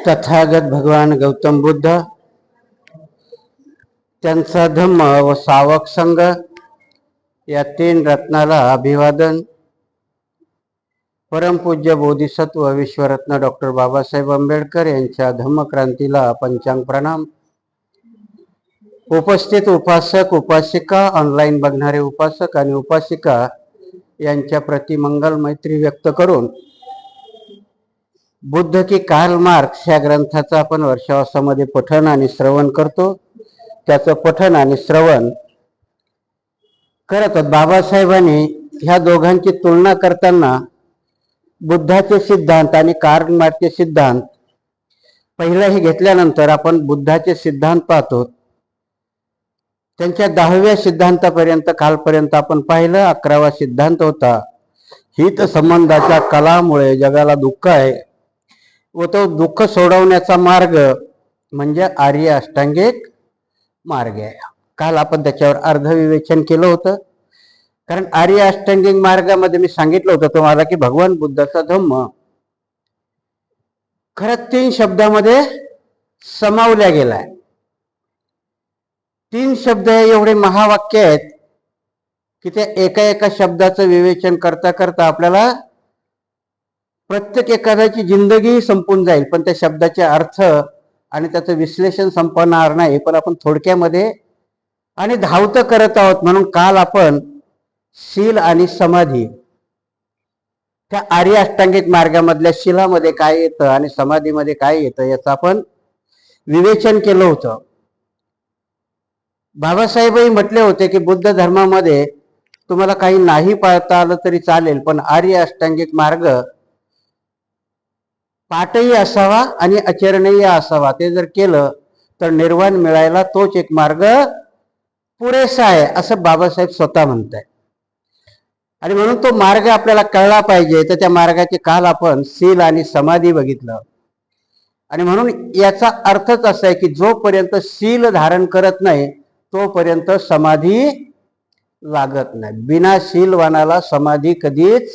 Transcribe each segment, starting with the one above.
तथागत भगवान गौतम बुद्ध, त्यांचा धम्म व सावक संघ या तीन रत्नाला अभिवादन. परमपूज्य बोधिसत्व विश्वरत्न डॉक्टर बाबासाहेब आंबेडकर यांच्या धम्मक्रांतीला पंचांग प्रणाम. उपस्थित उपासक उपासिका, ऑनलाईन बघणारे उपासक आणि उपासिका यांच्या प्रति मंगल मैत्री व्यक्त करून बुद्ध की कार्ल मार्क्स या ग्रंथाचं आपण वर्षावासामध्ये पठण आणि श्रवण करतो. त्याचं पठण आणि श्रवण करत बाबासाहेबांनी ह्या दोघांची तुलना करताना बुद्धाचे सिद्धांत आणि कार्ल मार्क्सचे सिद्धांत पहिलाही घेतल्यानंतर आपण बुद्धाचे सिद्धांत पाहतो. त्यांच्या 10व्या सिद्धांतापर्यंत कालपर्यंत आपण पाहिलं. 11वा सिद्धांत होता हित संबंधाच्या कलामुळे जगाला दुःख आहे व तो दुःख सोडवण्याचा मार्ग म्हणजे आर्य अष्टांगिक मार्ग आहे. काल आपण त्याच्यावर अर्धविवेचन केलं होतं. कारण आर्य अष्टांगिक मार्गामध्ये मी सांगितलं होतं तुम्हाला की भगवान बुद्धाचा धम्म खरंच 3 शब्दामध्ये समावल्या गेलाय. 3 शब्द एवढे महावाक्य आहेत की ते एका एका शब्दाचं विवेचन करता करता आपल्याला प्रत्येक एखाद्याची जिंदगी संपून जाईल, पण त्या शब्दाचे अर्थ आणि त्याचं विश्लेषण संपणार नाही. पण आपण थोडक्यामध्ये आणि धावतं करत आहोत. म्हणून काल आपण शील आणि समाधी, त्या आर्य अष्टांगिक मार्गामधल्या शीलामध्ये काय येतं आणि समाधीमध्ये काय येतं याचं आपण विवेचन केलं होतं. बाबासाहेबही म्हटले होते की बुद्ध धर्मामध्ये तुम्हाला काही नाही पाळता आलं तरी चालेल, पण आर्य अष्टांगिक मार्ग पाठही असावा आणि आचरणही असावा. ते जर केलं तर निर्वाण मिळायला तोच एक मार्ग पुरेसा आहे असं बाबासाहेब स्वतः म्हणताय. आणि म्हणून तो मार्ग आपल्याला कळला पाहिजे. तर त्या मार्गाचे काल आपण शील आणि समाधी बघितलं. आणि म्हणून याचा अर्थच असा आहे की जोपर्यंत शील धारण करत नाही तोपर्यंत समाधी लागत नाही. बिना शीलवानाला समाधी कधीच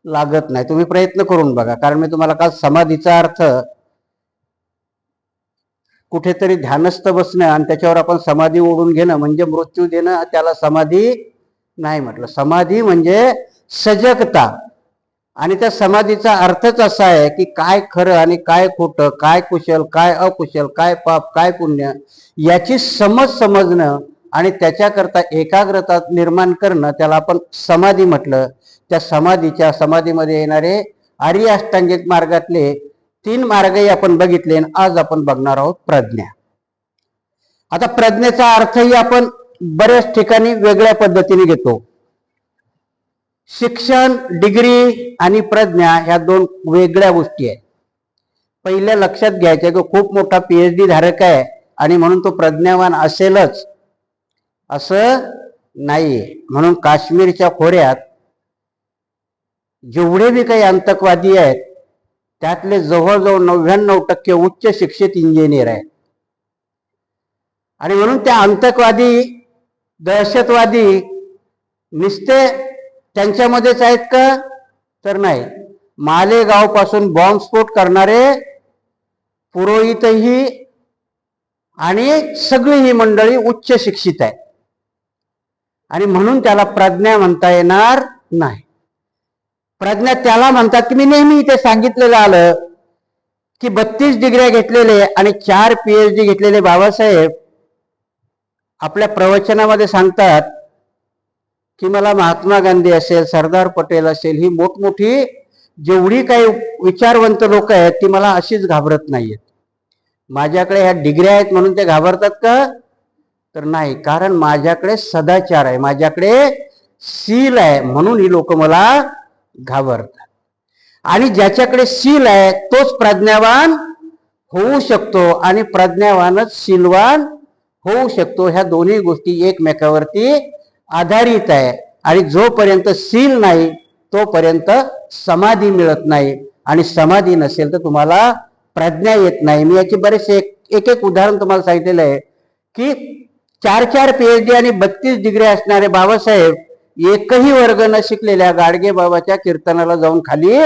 लागत नाही. तुम्ही प्रयत्न करून बघा. कारण मी तुम्हाला काल समाधीचा अर्थ कुठेतरी ध्यानस्थ बसणं आणि त्याच्यावर आपण समाधी ओढून घेणं म्हणजे मृत्यू देणं, त्याला समाधी नाही म्हटलं. समाधी म्हणजे सजगता. आणि त्या समाधीचा अर्थच असा आहे की काय खरं आणि काय खोटं, काय कुशल काय अकुशल, काय पाप काय पुण्य याची समजणं आणि त्याच्याकरता एकाग्रता निर्माण करणं, त्याला आपण समाधी म्हटलं. त्या समाधीमध्ये येणारे आर्य अष्टांगिक मार्गातले 3 मार्गही आपण बघितले. आज आपण बघणार आहोत प्रज्ञा. आता प्रज्ञेचा अर्थही आपण बऱ्याच ठिकाणी वेगळ्या पद्धतीने घेतो. शिक्षण, डिग्री आणि प्रज्ञा ह्या 2 वेगळ्या गोष्टी आहेत. पहिल्या लक्षात घ्यायचं की खूप मोठा PhD धारक आहे आणि म्हणून तो प्रज्ञावान असेलच असं नाही. म्हणून काश्मीरच्या खोऱ्यात जेवढे बी काही आतंकवादी आहेत त्यातले जवळजवळ 99% उच्च शिक्षित इंजिनियर आहेत. आणि म्हणून त्या आतंकवादी दहशतवादी नुसते त्यांच्यामध्येच आहेत का तर नाही. मालेगाव पासून बॉम्बस्फोट करणारे पुरोहितही आणि सगळी ही मंडळी उच्च शिक्षित आहे. आणि म्हणून त्याला प्रज्ञा म्हणता येणार नाही. प्रज्ञा त्याला म्हणतात की मी नेहमी इथे सांगितलेलं आलं की 32 डिग्र्या घेतलेले आणि 4 PhD घेतलेले बाबासाहेब आपल्या प्रवचनामध्ये सांगतात की मला महात्मा गांधी असेल, सरदार पटेल असेल, ही मोठमोठी जेवढी काही विचारवंत लोक आहेत ती मला अशीच घाबरत नाहीयेत. माझ्याकडे ह्या डिग्र्या आहेत म्हणून ते घाबरतात का तर नाही. कारण माझ्याकडे सदाचार आहे, माझ्याकडे शील आहे, म्हणून ही लोक मला घाबरतात. आणि ज्याच्याकडे शील आहे तोच प्रज्ञावान होऊ शकतो आणि प्रज्ञावानच शीलवान होऊ शकतो. ह्या दोन्ही गोष्टी एकमेकावरती आधारित आहे. आणि जोपर्यंत शील नाही तोपर्यंत समाधी मिळत नाही. आणि समाधी नसेल तर तुम्हाला प्रज्ञा येत नाही. मी याची बरेचसे एक उदाहरण तुम्हाला सांगितलेलं आहे की 4 PhD आणि 32 डिग्री असणारे बाबासाहेब एकही वर्ग न शिकलेल्या गाडगे बाबाच्या कीर्तनाला जाऊन खाली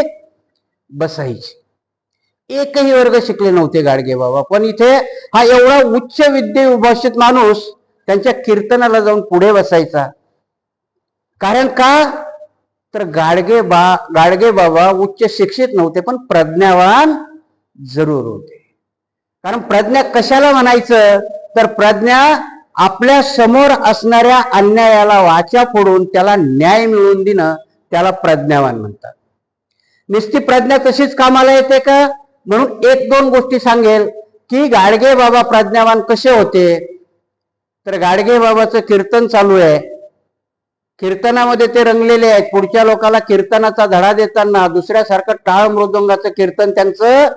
बसायचे. एकही वर्ग शिकले नव्हते गाडगे बाबा, पण इथे हा एवढा उच्च विद्ये विभाषित माणूस त्यांच्या कीर्तनाला जाऊन पुढे बसायचा. कारण का, तर गाडगे बाबा उच्च शिक्षित नव्हते, पण प्रज्ञावान जरूर होते. कारण प्रज्ञा कशाला म्हणायचं, तर प्रज्ञा आपल्या समोर असणाऱ्या अन्यायाला वाचा फोडून त्याला न्याय मिळवून देणं, त्याला प्रज्ञावान म्हणतात. नुसती प्रज्ञा तशीच कामाला येते का? म्हणून एक दोन गोष्टी सांगेल की गाडगे बाबा प्रज्ञावान कसे होते. तर गाडगे बाबाचं कीर्तन चालू आहे, कीर्तनामध्ये ते रंगलेले आहेत. पुढच्या लोकांना कीर्तनाचा धडा देताना दुसऱ्यासारखं टाळ मृदंगाचं कीर्तन त्यांचं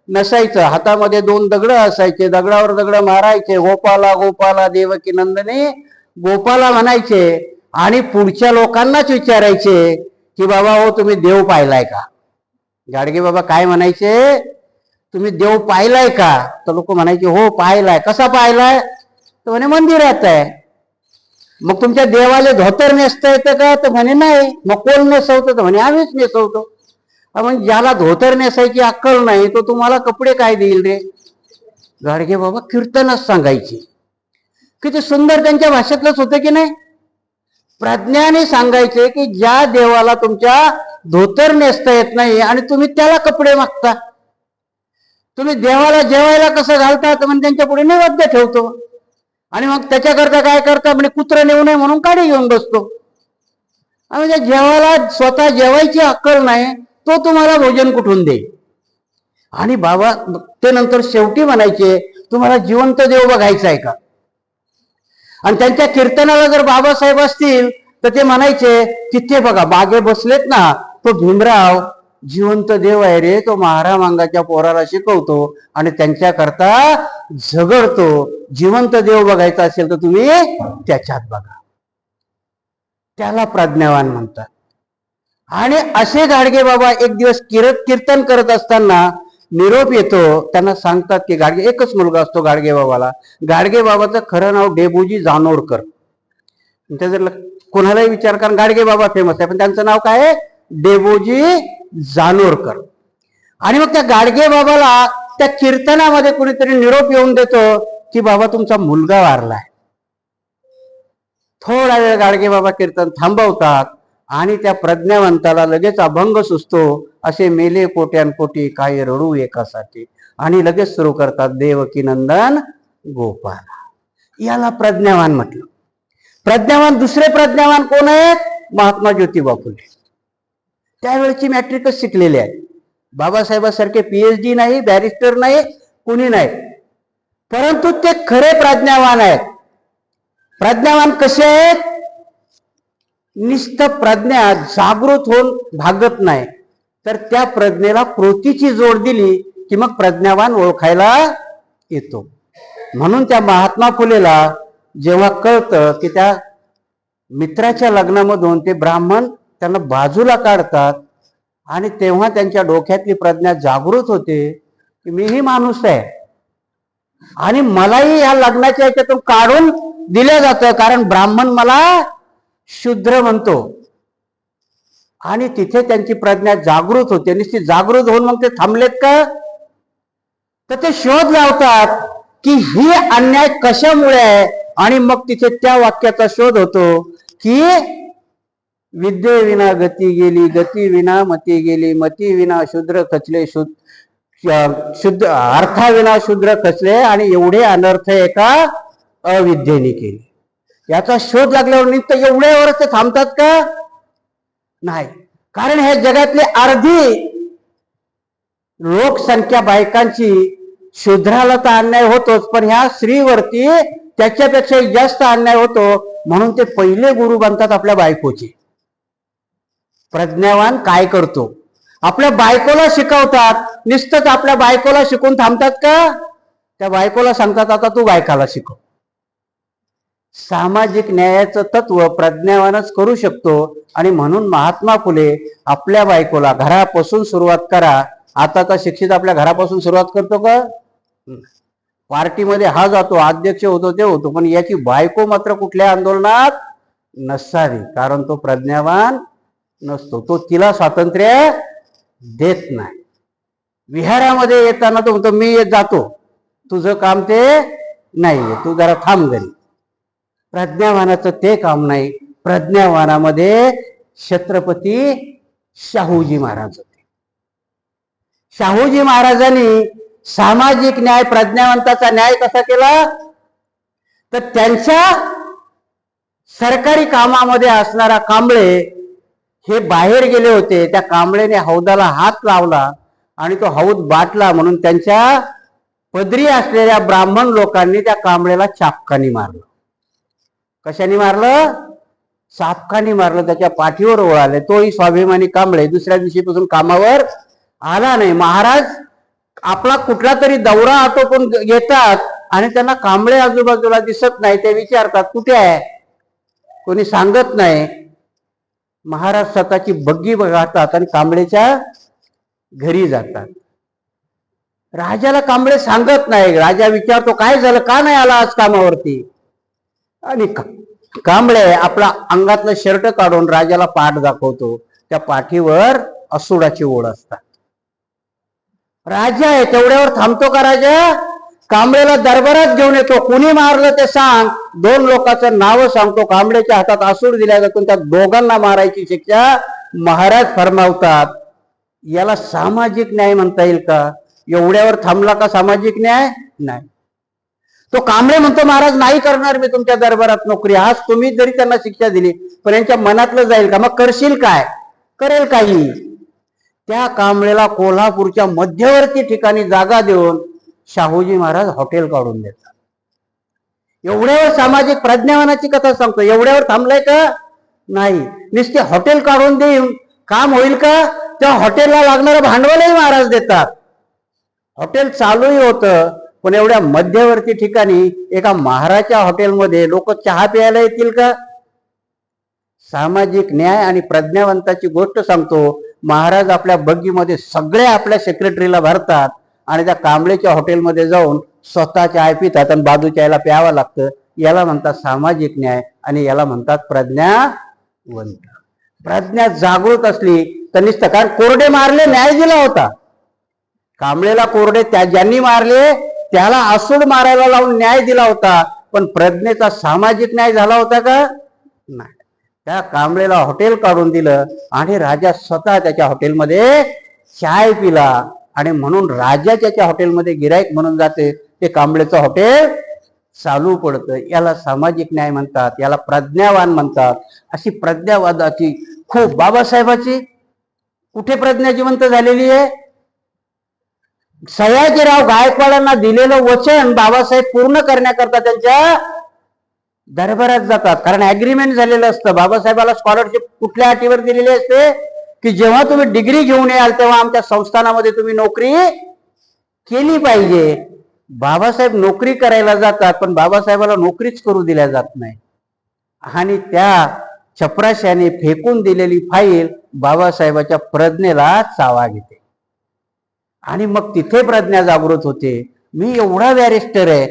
नसायचं. हातामध्ये 2 दगड असायचे, दगडावर दगड मारायचे, गोपाला गोपाला देवकी नंदने गोपाला म्हणायचे. आणि पुढच्या लोकांनाच विचारायचे की बाबा हो तुम्ही देव पाहिलाय का. गाडगे बाबा काय म्हणायचे, तुम्ही देव पाहिलाय का. तर लोक म्हणायचे हो पाहिलाय. कसा पाहिलाय, तर म्हणे मंदिरात आहे. मग तुमच्या देवाला धोतर नेसता येतं का, तर म्हणे नाही. मग कोण नेसवतं, तर म्हणे आम्हीच नेसवतो. म्हणजे ज्याला धोतर नेसायची अक्कल नाही तो तुम्हाला कपडे काय देईल रे. गाडगे बाबा कीर्तनच सांगायचे. किती सुंदर त्यांच्या भाषेतलंच होतं की नाही. प्रज्ञाने सांगायचे की ज्या देवाला तुमच्या धोतर नेसता येत नाही आणि तुम्ही त्याला कपडे मागता. तुम्ही देवाला जेवायला कसं घालता, तर म्हणजे त्यांच्या पुढे नैवेद्य ठेवतो आणि मग त्याच्याकरता काय करता, म्हणजे कुत्रं नेऊ नये म्हणून काडी घेऊन बसतो. म्हणजे जेवायला स्वतः जेवायची अक्कल नाही तो तुम्हाला भोजन कुठून देईल. आणि बाबा ते नंतर शेवटी म्हणायचे तुम्हाला जिवंत देव बघायचा आहे का. आणि त्यांच्या कीर्तनाला जर बाबासाहेब असतील तर ते म्हणायचे तिथे बघा बागे बसलेत ना, तो भीमराव जिवंत देव आहे रे. तो महारामांगाच्या पोराला शिकवतो आणि त्यांच्याकरता झगडतो. जिवंत देव बघायचा असेल तर तुम्ही त्याच्यात बघा. त्याला प्रज्ञावान म्हणतात. आणि असे गाडगे बाबा एक दिवस कीर्तन करत असताना निरोप येतो. त्यांना सांगतात की गाडगे, एकच मुलगा असतो गाडगे बाबाला. गाडगे बाबाचं खरं नाव डेबोजी जानोरकर. जर कोणालाही विचार करा, गाडगे बाबा फेमस आहे पण त्यांचं नाव काय आहे, डेबोजी जानोरकर. आणि मग त्या गाडगे बाबाला त्या कीर्तनामध्ये कुणीतरी निरोप येऊन देतो की बाबा तुमचा मुलगा वारलाय. थोडा वेळ गाडगे बाबा कीर्तन थांबवतात आणि त्या प्रज्ञावंताला लगेच अभंग सुचतो, असे मेले कोट्यानकोटी काय रडू एकासाठी. आणि लगेच सुरू करतात देवकी नंदन गोपाल. याला प्रज्ञावान म्हटलं. प्रज्ञावान दुसरे प्रज्ञावान कोण आहेत, महात्मा ज्योतिबा फुले. त्यावेळची मॅट्रिकच शिकलेले आहेत. बाबासाहेबांसारखे PhD नाही, बॅरिस्टर नाही, कुणी नाही, परंतु ते खरे प्रज्ञावान आहेत. प्रज्ञावान कसे आहेत, निस्त प्रज्ञा जागृत होऊन भागत नाही, तर त्या प्रज्ञेला कृतीची जोड दिली की मग प्रज्ञावान ओळखायला येतो. म्हणून त्या महात्मा फुलेला जेव्हा कळतं की त्या मित्राच्या लग्नामधून ते ब्राह्मण त्यांना बाजूला काढतात आणि तेव्हा त्यांच्या डोक्यातली प्रज्ञा जागृत होते की मीही माणूस आहे आणि मलाही या लग्नाच्या याच्यातून काढून दिलं जातं, कारण ब्राह्मण मला शूद्र म्हणतो. आणि तिथे त्यांची प्रज्ञा जागृत होते. नुसती जागृत होऊन मग ते थांबलेत का, तर ते शोध लावतात की ही अन्याय कशामुळे आहे. आणि मग तिथे त्या वाक्याचा शोध होतो की विद्येविना गती गेली, गती विना मती गेली, मती विना शूद्र खचले, शुद्ध अर्थाविना शूद्र खचले, आणि एवढे अनर्थ एका अविद्येने केले. याचा शोध लागल्यावर नित्य एवढ्यावरच ते थांबतात का, नाही. कारण हे जगातली अर्धी लोकसंख्या बायकांची शूद्राला तर अन्याय होतोच, पण ह्या स्त्रीवरती त्याच्यापेक्षा जास्त अन्याय होतो. म्हणून ते पहिले गुरु बनतात आपल्या बायकोचे. प्रज्ञावान काय करतो, आपल्या बायकोला शिकवतात. नुसतंच आपल्या बायकोला शिकून थांबतात का, त्या बायकोला सांगतात आता तू बायकाला शिकव. सामाजिक न्यायाचं तत्व प्रज्ञावानच करू शकतो. आणि म्हणून महात्मा फुले आपल्या बायकोला घरापासून सुरुवात करा. आताचा शिक्षित आपल्या घरापासून सुरुवात करतो का, पार्टीमध्ये हा जातो, अध्यक्ष होतो, ते होतो, पण याची बायको मात्र कुठल्या आंदोलनात नसावी, कारण तो प्रज्ञावान नसतो, तो तिला स्वातंत्र्य देत नाही. विहारामध्ये येताना तो म्हणतो मी येत जातो, तुझं काम ते नाहीये, तू जरा थांब घरी. प्रज्ञावानाचं ते काम नाही. प्रज्ञावानामध्ये छत्रपती शाहूजी महाराज होते. शाहूजी महाराजांनी सामाजिक न्याय, प्रज्ञावंताचा न्याय कसा केला, तर त्यांच्या सरकारी कामामध्ये असणारा कांबळे हे बाहेर गेले होते. त्या कांबळेने हौदाला हात लावला आणि तो हौद बाटला, म्हणून त्यांच्या पदरी असलेल्या ब्राह्मण लोकांनी त्या कांबळेला चापकानी मारलं. कशाने मारलं? चापकानी मारलं. त्याच्या पाठीवर ओळाले. तोही स्वाभिमानी कांबळे दुसऱ्या दिवशीपासून कामावर आला नाही. महाराज आपला कुठला तरी दौरा आटोपून घेतात आणि त्यांना कांबळे आजूबाजूला दिसत नाही. ते विचारतात कुठे आहे, कोणी सांगत नाही. महाराज स्वतःची बग्गी बघतात आणि कांबळेच्या घरी जातात. राजाला कांबळे सांगत नाही. राजा विचारतो काय झालं, का नाही आला आज कामावरती? आणि कांबळे आपला अंगातलं शर्ट काढून राजाला पाठ दाखवतो. त्या पाठीवर असुडाची ओळ असतात. राजा आहे तेवढ्यावर थांबतो का राजा? कांबळेला दरबारात घेऊन येतो. कुणी मारलं ते सांग. 2 लोकांचं नाव सांगतो. कांबळेच्या हातात आसूड दिल्या जातो. त्या दोघांना मारायची शिक्षा महाराज फरमावतात. याला सामाजिक न्याय म्हणता येईल का? एवढ्यावर थांबला का सामाजिक न्याय? नाही. तो कांबळे म्हणतो महाराज नाही करणार मी तुमच्या दरबारात नोकरी. आज तुम्ही जरी त्यांना शिक्षा दिली पण यांच्या मनातलं जाईल का? मग करशील काय? करेल काही. त्या कांबळेला कोल्हापूरच्या मध्यवर्ती ठिकाणी जागा देऊन शाहूजी महाराज हॉटेल काढून देतात. एवढ्यावर सामाजिक प्रज्ञावानाची कथा सांगतो. एवढ्यावर थांबलाय का? नाही. नुसते हॉटेल काढून देऊन काम होईल का? त्या हॉटेलला लागणारं भांडवलही महाराज देतात. हॉटेल चालूही होतं, पण एवढ्या मध्यवर्ती ठिकाणी एका महाराजच्या हॉटेलमध्ये लोक चहा प्यायला येतील का? सामाजिक न्याय आणि प्रज्ञावंताची गोष्ट सांगतो. महाराज आपल्या बग्गीमध्ये सगळे आपल्या सेक्रेटरीला भरतात आणि त्या कांबळेच्या हॉटेलमध्ये जाऊन स्वतः चाय पितात आणि बाजूच्या याला प्यावं लागतं. याला म्हणतात सामाजिक न्याय आणि याला म्हणतात प्रज्ञावंत. प्रज्ञा जागृत असली तर नुसतं, कारण कोरडे मारले न्याय दिला होता. कांबळेला कोरडे ज्यांनी मारले त्याला आसूड मारायला लावून न्याय दिला होता, पण प्रज्ञेचा सामाजिक न्याय झाला होता का? नाही. त्या कांबळेला हॉटेल काढून दिलं आणि राजा स्वतः त्याच्या हॉटेलमध्ये चाय पिला आणि म्हणून राजा त्याच्या हॉटेलमध्ये गिराईक म्हणून जाते. ते कांबळेचं हॉटेल चालू पडतं. याला सामाजिक न्याय म्हणतात, याला प्रज्ञावान म्हणतात. अशी प्रज्ञावादाची खूप. बाबासाहेबाची कुठे प्रज्ञा जिवंत झालेली आहे? सयाजीराव गायकवाडांना दिलेलं वचन बाबासाहेब पूर्ण करण्याकरता त्यांच्या दरबारात जातात. कारण ऍग्रीमेंट झालेलं असतं. बाबासाहेबाला स्कॉलरशिप कुठल्या अटीवर दिलेली असते की जेव्हा तुम्ही डिग्री घेऊन याल तेव्हा आमच्या संस्थानामध्ये तुम्ही नोकरी केली पाहिजे. बाबासाहेब नोकरी करायला जातात, पण बाबासाहेबाला नोकरीच करू दिल्या जात नाही. आणि त्या चपराशाने फेकून दिलेली फाईल बाबासाहेबाच्या प्रज्ञेला चावा घेते आणि मग तिथे प्रज्ञा जागृत होते. मी एवढा बॅरिस्टर आहे,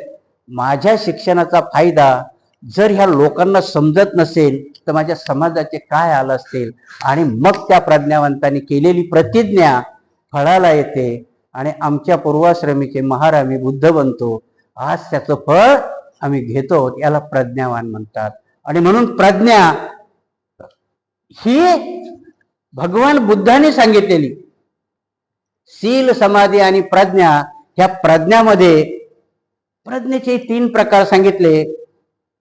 माझ्या शिक्षणाचा फायदा जर ह्या लोकांना समजत नसेल तर माझ्या समाजाचे काय हाल असतील. आणि मग त्या प्रज्ञावंतांनी केलेली प्रतिज्ञा फळाला येते आणि आमच्या पूर्वाश्रमीचे महार आम्ही बुद्ध बनतो. आज त्याचं फळ आम्ही घेतो. याला प्रज्ञावान म्हणतात. आणि म्हणून प्रज्ञा ही भगवान बुद्धांनी सांगितलेली शील, समाधी आणि प्रज्ञा. ह्या प्रज्ञामध्ये प्रज्ञेचे 3 प्रकार सांगितले.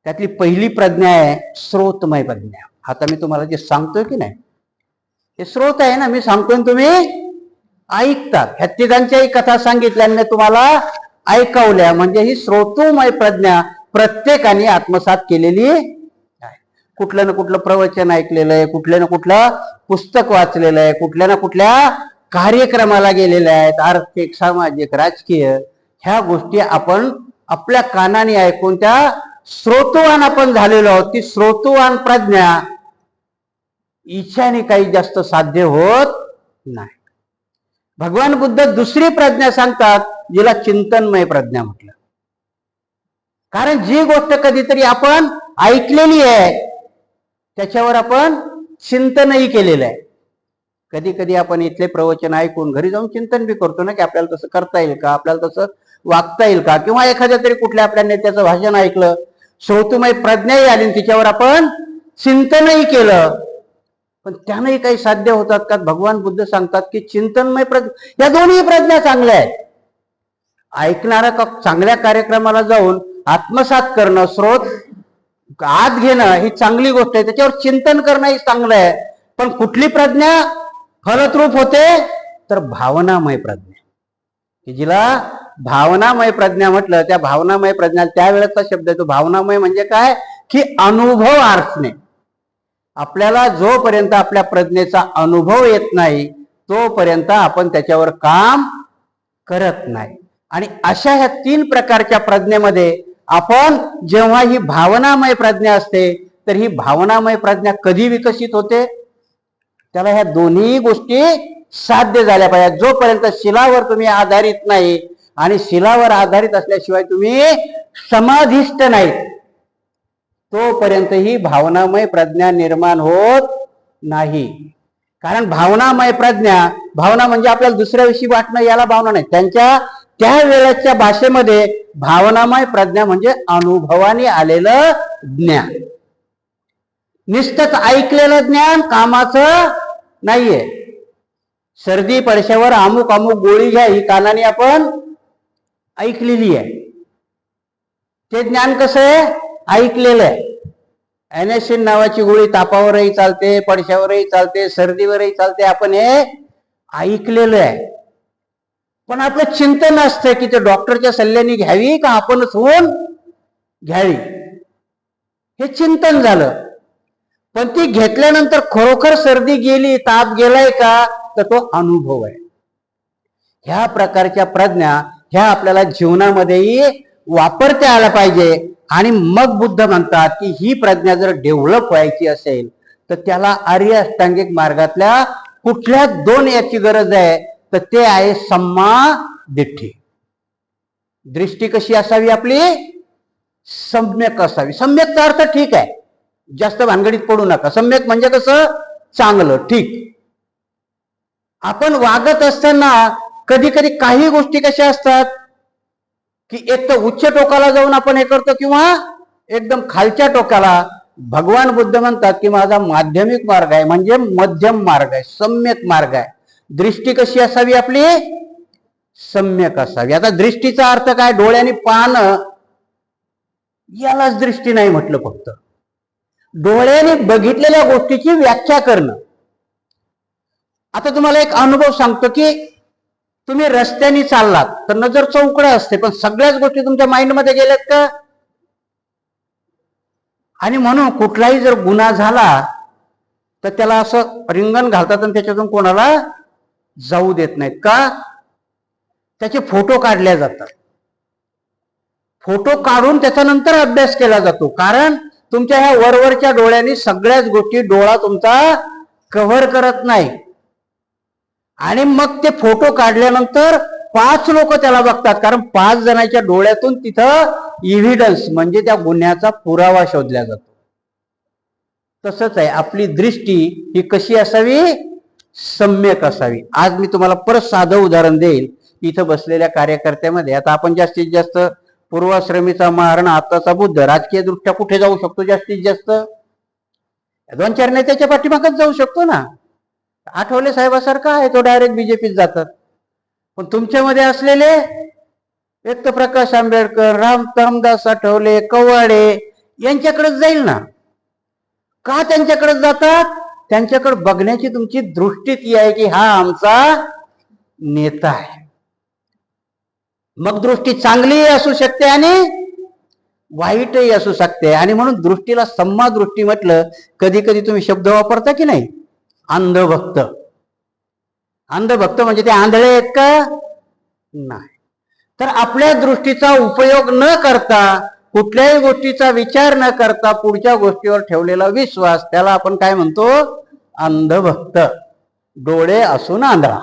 त्यातली पहिली प्रज्ञा आहे स्रोतमय प्रज्ञा. आता मी तुम्हाला जे सांगतोय की नाही हे स्रोत आहे ना, मी सांगतोय तुम्ही ऐकतात. ह्या तिघांच्याही कथा सांगितल्याने तुम्हाला ऐकवल्या, म्हणजे ही स्रोतमय प्रज्ञा प्रत्येकाने आत्मसात केलेली आहे. कुठलं ना कुठलं प्रवचन ऐकलेलं आहे, कुठल्या ना कुठलं पुस्तक वाचलेलं आहे, कुठल्या ना कुठल्या कार्यक्रमाला गेलेल्या आहेत. आर्थिक, सामाजिक, राजकीय ह्या गोष्टी आपण आपल्या कानाने ऐकून त्या स्रोतवान आपण झालेलो आहोत. ती स्रोतवान प्रज्ञा इच्छाने काही जास्त साध्य होत नाही. भगवान बुद्ध दुसरी प्रज्ञा सांगतात जिला चिंतनमय प्रज्ञा म्हटलं. कारण जी गोष्ट कधीतरी आपण ऐकलेली आहे त्याच्यावर आपण चिंतनही केलेलं आहे. कधी कधी आपण इथले प्रवचन ऐकून घरी जाऊन चिंतन बी करतो ना, की आपल्याला तसं करता येईल का, आपल्याला तसं वागता येईल का, किंवा एखाद्या तरी कुठल्या आपल्या नेत्याचं भाषण ऐकलं, श्रोतुमय प्रज्ञाही आली, तिच्यावर आपण चिंतनही केलं, पण त्यानंही काही साध्य होतात का? भगवान बुद्ध सांगतात की चिंतनमय प्रज्ञा, या दोन्ही प्रज्ञा चांगल्या आहेत. ऐकणारा का चांगल्या कार्यक्रमाला जाऊन आत्मसात करणं, स्रोत आत घेणं ही चांगली गोष्ट आहे, त्याच्यावर चिंतन करणं ही चांगलं आहे. पण कुठली प्रज्ञा फलद्रूप होते? तर भावनामय प्रज्ञा, की जिला भावनामय प्रज्ञा म्हटलं, त्या भावनामय प्रज्ञा त्यावेळेचा शब्द येतो. भावनामय म्हणजे काय? की अनुभव आरसणे. आपल्याला जोपर्यंत आपल्या प्रज्ञेचा अनुभव येत नाही तोपर्यंत आपण त्याच्यावर काम करत नाही. आणि अशा ह्या 3 प्रकारच्या प्रज्ञेमध्ये आपण जेव्हा ही भावनामय प्रज्ञा असते, तर ही भावनामय प्रज्ञा कधी विकसित होते? त्याला ह्या दोन्ही गोष्टी साध्य झाल्या पाहिजे. जोपर्यंत शिलावर तुम्ही आधारित नाही आणि शिलावर आधारित असल्याशिवाय तुम्ही समाधिष्ठ नाही, तोपर्यंत ही भावनामय प्रज्ञा निर्माण होत नाही. कारण भावनामय प्रज्ञा, भावना म्हणजे आपल्याला दुसऱ्याविषयी वाटणं, याला भावना नाही. त्यांच्या त्या वेळेच्या भाषेमध्ये भावनामय प्रज्ञा म्हणजे अनुभवाने आलेलं ज्ञान. नुसतंच ऐकलेलं ज्ञान कामाचं नाहीये. सर्दी पडशावर अमुक अमुक गोळी घ्या, ही कानाने आपण ऐकलेली आहे. ते ज्ञान कसं आहे? ऐकलेलं आहे. एनेसिन नावाची गोळी तापावरही चालते, पडशावरही चालते, सर्दीवरही चालते, आपण हे ऐकलेलं आहे. पण आपलं चिंतन असतं की ते डॉक्टरच्या सल्ल्याने घ्यावी का आपणच होऊन घ्यावी, हे चिंतन झालं. पण ती घेतल्यानंतर खरोखर सर्दी गेली, ताप गेलाय का, तर तो अनुभव आहे. ह्या प्रकारच्या प्रज्ञा ह्या आपल्याला जीवनामध्येही वापरता आल्या पाहिजे. आणि मग बुद्ध म्हणतात की ही प्रज्ञा जर डेव्हलप व्हायची असेल तर त्याला आर्य अष्टांगिक मार्गातल्या कुठल्या 2 याची गरज आहे? तर ते आहे सम्मा दिठ्ठी. दृष्टी कशी असावी आपली? सम्यक असावी. सम्यकचा अर्थ ठीक आहे, जास्त भानगडीत पडू नका. सम्यक म्हणजे कसं? चांगलं, ठीक. आपण वागत असताना कधी कधी काही गोष्टी कशा असतात की एक तर उच्च टोकाला जाऊन आपण हे करतो, किंवा एकदम खालच्या टोकाला. भगवान बुद्ध म्हणतात की माझा माध्यमिक मार्ग आहे, म्हणजे मध्यम मार्ग आहे, सम्यक मार्ग आहे. दृष्टी कशी असावी आपली? सम्यक असावी. आता दृष्टीचा अर्थ काय? डोळ्याने पाहणं, यालाच दृष्टी नाही म्हटलं. फक्त डोळ्याने बघितलेल्या गोष्टीची व्याख्या करणं. आता तुम्हाला एक अनुभव सांगतो की तुम्ही रस्त्याने चाललात तर नजर चौकड असते, पण सगळ्याच गोष्टी तुमच्या माइंडमध्ये गेल्यात का? आणि म्हणून कुठलाही जर गुन्हा झाला तर त्याला असं रिंगण घालतात आणि त्याच्यातून कोणाला जाऊ देत नाहीत का? त्याचे फोटो काढले जातात. फोटो काढून त्याचा नंतर अभ्यास केला जातो. कारण तुमच्या ह्या वरवरच्या डोळ्यांनी सगळ्याच गोष्टी डोळा तुमचा कव्हर करत नाही. आणि मग ते फोटो काढल्यानंतर 5 लोक त्याला बघतात, कारण 5 जणांच्या डोळ्यातून तिथं इव्हिडन्स म्हणजे त्या गुन्ह्याचा पुरावा शोधला जातो. तसंच आहे आपली दृष्टी ही कशी असावी? सम्यक असावी. आज मी तुम्हाला परत साधं उदाहरण देईल. इथं बसलेल्या कार्यकर्त्यामध्ये आता आपण जास्तीत जास्त पूर्वाश्रमीचा महाराणा, आताचा बुद्ध, राजकीय दृष्ट्या कुठे जाऊ शकतो? जास्तीत जास्त 2-4 नेत्याच्या पाठीमागच जाऊ शकतो ना. आठवले साहेबासारखा आहे तो, डायरेक्ट बीजेपीत जातात. पण तुमच्यामध्ये असलेले एक तर प्रकाश आंबेडकर, रामदास आठवले, कवाडे यांच्याकडेच जाईल ना. का त्यांच्याकडे जातात? त्यांच्याकडे बघण्याची तुमची दृष्टी ती आहे की हा आमचा नेता आहे. मग दृष्टी चांगलीही असू शकते आणि वाईटही असू शकते. आणि म्हणून दृष्टीला सम्मा दृष्टी म्हटलं. कधी कधी तुम्ही शब्द वापरता की नाही? अंधभक्त. अंधभक्त म्हणजे ते आंधळे आहेत का? नाही. तर आपल्या दृष्टीचा उपयोग न करता, कुठल्याही गोष्टीचा विचार न करता पुढच्या गोष्टीवर ठेवलेला विश्वास, त्याला आपण काय म्हणतो? अंधभक्त. डोळे असून आंधळा.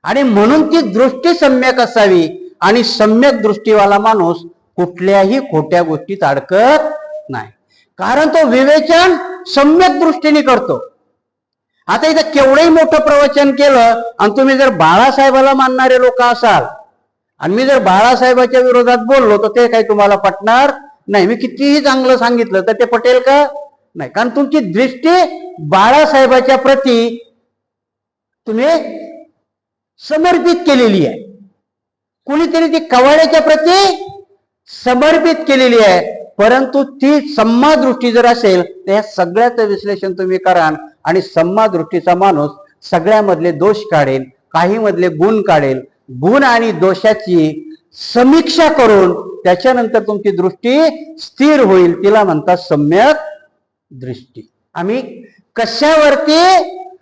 आणि म्हणून ती दृष्टी सम्यक असावी. आणि सम्यक दृष्टीवाला माणूस कुठल्याही खोट्या गोष्टीत अडकत नाही. कारण तो विवेचन सम्यक दृष्टीने करतो. आता इथं केवढंही मोठं प्रवचन केलं आणि तुम्ही जर बाळासाहेबाला मानणारे लोक असाल आणि मी जर बाळासाहेबाच्या विरोधात बोललो तर ते काही तुम्हाला पटणार नाही. मी कितीही चांगलं सांगितलं तर ते पटेल का? नाही. कारण तुमची दृष्टी बाळासाहेबाच्या प्रती तुम्ही समर्पित केलेली आहे. कुणीतरी ती कवाड्याच्या प्रती समर्पित केलेली आहे. परंतु ती सम्मादृष्टी जर असेल तर या सगळ्याचं विश्लेषण तुम्ही कराल आणि सम्मादृष्टीचा माणूस सगळ्यामधले दोष काढेल, काही मधले गुण काढेल. गुण आणि दोषाची समीक्षा करून त्याच्यानंतर तुमची दृष्टी स्थिर होईल. तिला म्हणतात सम्यक दृष्टी. आम्ही कशावरती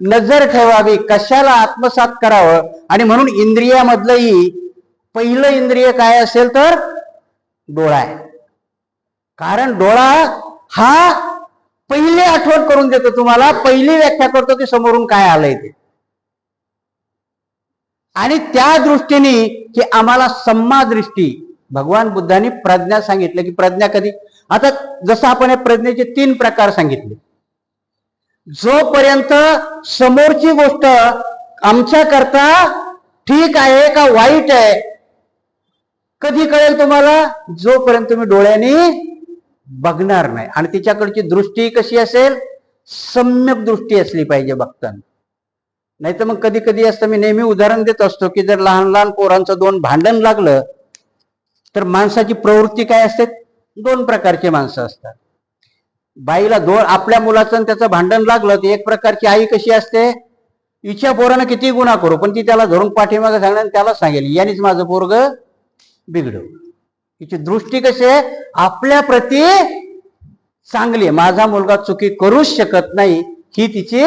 नजर ठेवावी, कशाला आत्मसात करावं, आणि म्हणून इंद्रियामधलंही पहिलं इंद्रिय काय असेल तर डोळा आहे. कारण डोळा हा पहिली आठवण करून देतो तुम्हाला, पहिली व्याख्या करतो की समोरून काय आलंय ते. आणि त्या दृष्टीने की आम्हाला सम्मादृष्टी, भगवान बुद्धांनी प्रज्ञा सांगितलं की प्रज्ञा कधी, आता जसं आपण या प्रज्ञेचे 3 प्रकार सांगितले. जोपर्यंत समोरची गोष्ट आमच्या करता ठीक आहे का वाईट आहे कधी कळेल तुम्हाला? जोपर्यंत तुम्ही डोळ्याने बघणार नाही. आणि तिच्याकडची दृष्टी कशी असेल? सम्यक दृष्टी असली पाहिजे बघताना. नाही तर मग कधी कधी असतं, मी नेहमी उदाहरण देत असतो की जर लहान लहान पोरांचं 2 भांडण लागलं तर माणसाची प्रवृत्ती काय असते? 2 प्रकारचे माणसं असतात. बाईला आपल्या मुलाचं आणि त्याचं भांडण लागलं तर एक प्रकारची आई कशी असते? हिच्या पोरानं किती गुन्हा करू पण ती त्याला धरून पाठीमागे सांगणार आणि त्याला सांगेल यानेच माझं पोरग बिघडव. हिची दृष्टी कशी आहे? आपल्या प्रती चांगली आहे. माझा मुलगा चुकी करूच शकत नाही ही तिची